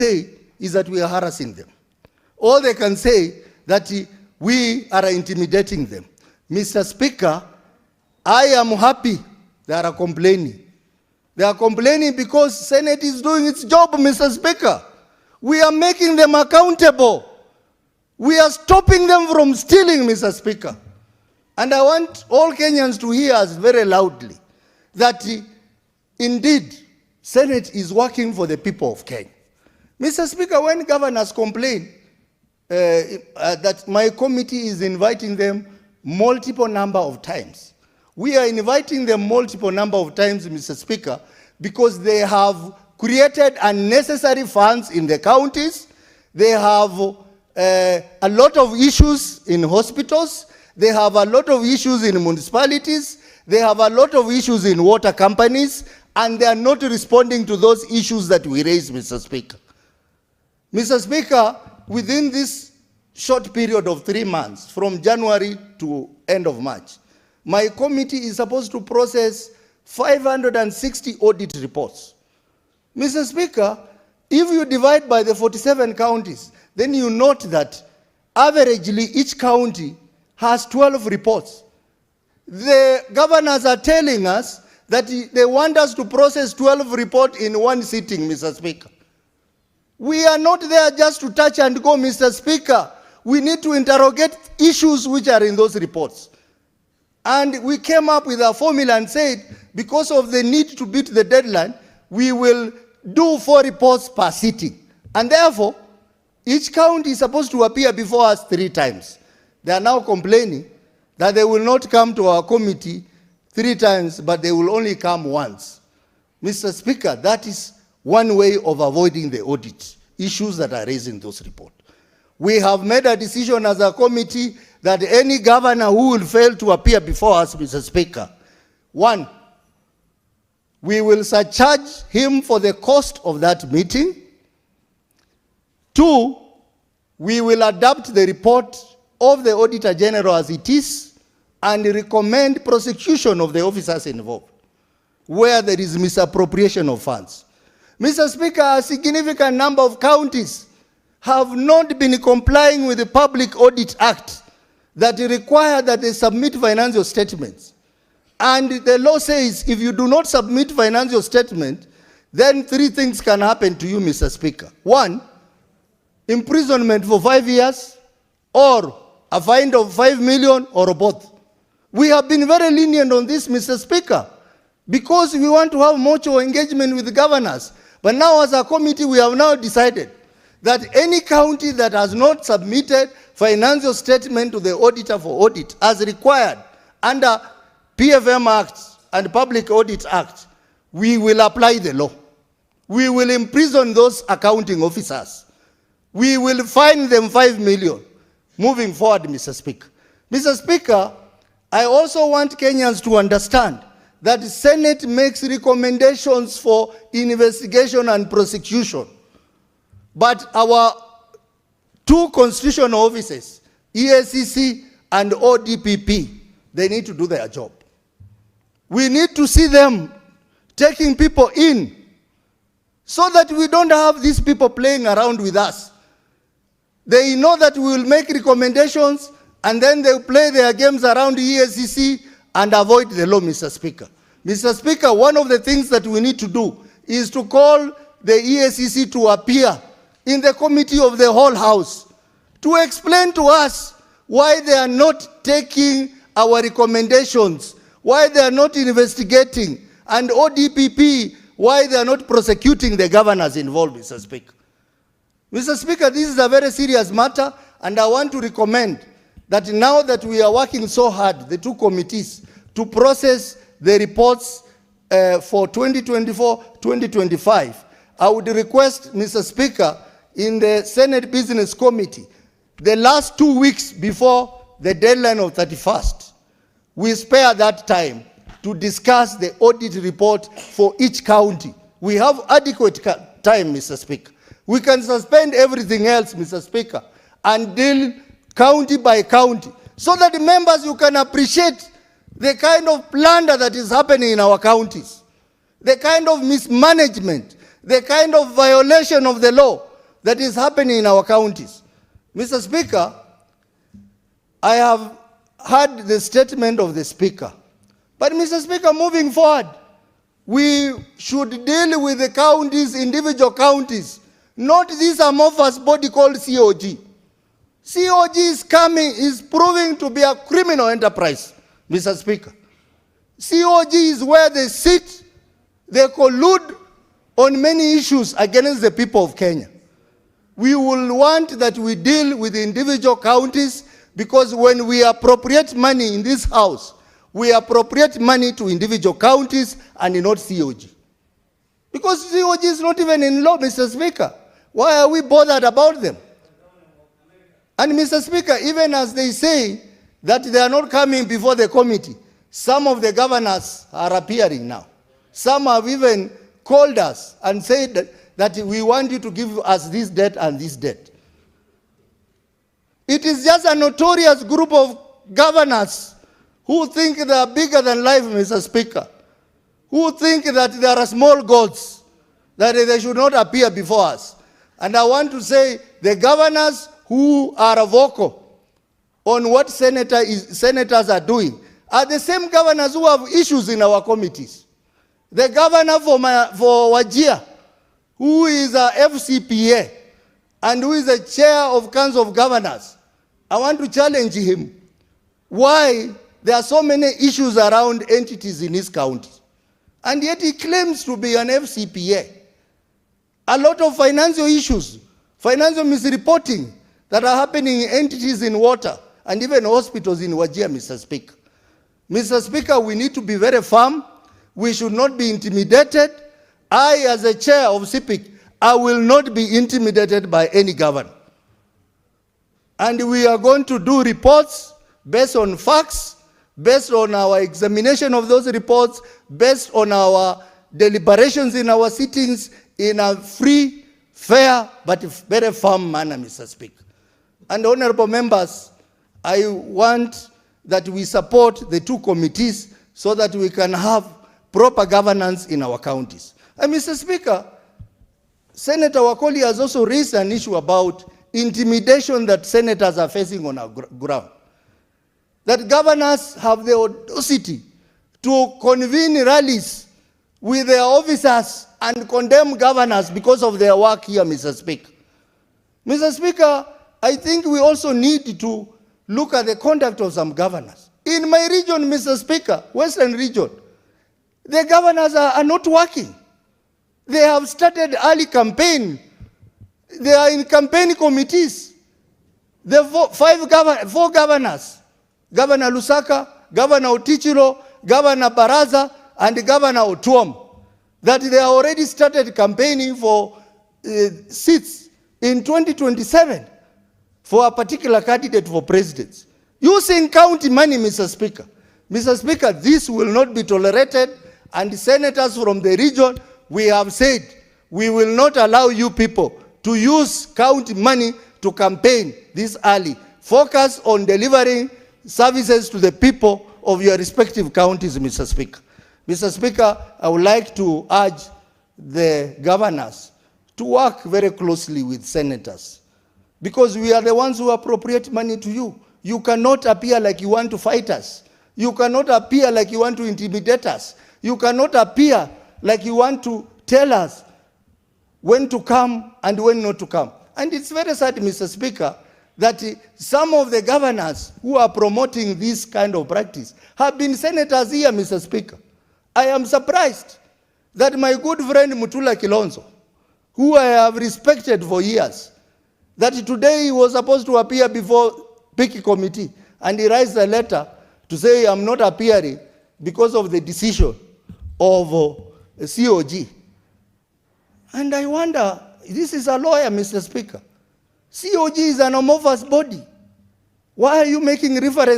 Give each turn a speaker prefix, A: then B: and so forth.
A: say is that we are harassing them. All they can say that we are intimidating them. Mr. Speaker, I am happy they are complaining. They are complaining because Senate is doing its job, Mr. Speaker. We are making them accountable. We are stopping them from stealing, Mr. Speaker. And I want all Kenyans to hear us very loudly that indeed Senate is working for the people of Kenya. Mr. Speaker, when governors complain that my committee is inviting them multiple number of times, we are inviting them multiple number of times, Mr. Speaker, because they have created unnecessary funds in the counties. They have a lot of issues in hospitals. They have a lot of issues in municipalities. They have a lot of issues in water companies, and they are not responding to those issues that we raise, Mr. Speaker. Mr. Speaker, within this short period of 3 months, from January to end of March, my committee is supposed to process 560 audit reports. Mr. Speaker, if you divide by the 47 counties, then you note that averagely each county has 12 reports. The governors are telling us that they want us to process 12 reports in one sitting, Mr. Speaker. We are not there just to touch and go, Mr. Speaker. We need to interrogate issues which are in those reports. And we came up with a formula and said, because of the need to beat the deadline, we will do 4 reports per sitting. And therefore, each county is supposed to appear before us 3 times. They are now complaining that they will not come to our committee 3 times, but they will only come once. Mr. Speaker, that is one way of avoiding the audit issues that are raised in those reports. We have made a decision as a committee that any governor who will fail to appear before us, Mr. Speaker, 1, we will surcharge him for the cost of that meeting. 2, we will adapt the report of the Auditor General as it is and recommend prosecution of the officers involved where there is misappropriation of funds. Mr. Speaker, a significant number of counties have not been complying with the Public Audit Act that require that they submit financial statements. And the law says if you do not submit financial statement, then 3 things can happen to you, Mr. Speaker. 1, imprisonment for 5 years, or a fine of 5 million, or both. We have been very lenient on this, Mr. Speaker, because we want to have mutual engagement with the governors. But now as a committee, we have now decided that any county that has not submitted financial statement to the auditor for audit as required under PFM Act and Public Audit Act, we will apply the law. We will imprison those accounting officers. We will fine them 5 million. Moving forward, Mr. Speaker. Mr. Speaker, I also want Kenyans to understand that the Senate makes recommendations for investigation and prosecution. But our 2 constitutional offices, EACC and ODPP, they need to do their job. We need to see them taking people in so that we don't have these people playing around with us. They know that we will make recommendations and then they play their games around EACC and avoid the law, Mr. Speaker. Mr. Speaker, one of the things that we need to do is to call the EACC to appear in the committee of the whole house to explain to us why they are not taking our recommendations, why they are not investigating, and ODPP, why they are not prosecuting the governors involved, Mr. Speaker. Mr. Speaker, this is a very serious matter, and I want to recommend that now that we are working so hard, the 2 committees, to process the reports for 2024-2025, I would request, Mr. Speaker, in the Senate Business Committee, the last 2 weeks before the deadline of 31st, we spare that time to discuss the audit report for each county. We have adequate time, Mr. Speaker. We can suspend everything else, Mr. Speaker, and deal county by county, so that the members, you can appreciate the kind of plunder that is happening in our counties, the kind of mismanagement, the kind of violation of the law that is happening in our counties. Mr. Speaker, I have heard the statement of the Speaker. But Mr. Speaker, moving forward, we should deal with the counties, individual counties, not this amorphous body called COG. COG is proving to be a criminal enterprise, Mr. Speaker. COG is where they sit, they collude on many issues against the people of Kenya. We will want that we deal with individual counties, because when we appropriate money in this house, we appropriate money to individual counties and not COG. Because COG is not even in law, Mr. Speaker. Why are we bothered about them? And Mr. Speaker, even as they say that they are not coming before the committee, some of the governors are appearing now. Some have even called us and said that we want you to give us this debt and this debt. It is just a notorious group of governors who think they are bigger than life, Mr. Speaker, who think that there are small gods, that they should not appear before us. And I want to say the governors who are vocal on what senators are doing are the same governors who have issues in our committees. The governor for Wajir, who is a FCPA and who is the chair of Council of Governors, I want to challenge him why there are so many issues around entities in his county. And yet he claims to be an FCPA. A lot of financial issues, financial misreporting that are happening in entities in water and even hospitals in Wajir, Mr. Speaker. Mr. Speaker, we need to be very firm. We should not be intimidated. I, as a chair of CPIC, I will not be intimidated by any governor. And we are going to do reports based on facts, based on our examination of those reports, based on our deliberations in our sittings in a free, fair, but very firm manner, Mr. Speaker. And honorable members, I want that we support the two committees so that we can have proper governance in our counties. And Mr. Speaker, Senator Wakoli has also raised an issue about intimidation that senators are facing on our ground. That governors have the audacity to convene rallies with their officers and condemn governors because of their work here, Mr. Speaker. Mr. Speaker, I think we also need to look at the conduct of some governors. In my region, Mr. Speaker, Western region, the governors are not working. They have started early campaign. They are in campaign committees. The four governors, Governor Lusaka, Governor Otichiro, Governor Baraza, and Governor Otuom, that they already started campaigning for seats in 2027 for a particular candidate for president. Using county money, Mr. Speaker. Mr. Speaker, this will not be tolerated, and senators from the region, we have said, we will not allow you people to use county money to campaign this early. Focus on delivering services to the people of your respective counties, Mr. Speaker. Mr. Speaker, I would like to urge the governors to work very closely with senators, because we are the ones who appropriate money to you. You cannot appear like you want to fight us. You cannot appear like you want to intimidate us. You cannot appear like you want to tell us when to come and when not to come. And it's very sad, Mr. Speaker, that some of the governors who are promoting this kind of practice have been senators here, Mr. Speaker. I am surprised that my good friend Mutula Kilonzo, who I have respected for years, that today he was supposed to appear before PIC committee, and he writes a letter to say I'm not appearing because of the decision of COG. And I wonder, this is a lawyer, Mr. Speaker. COG is an amorphous body. Why are you making reference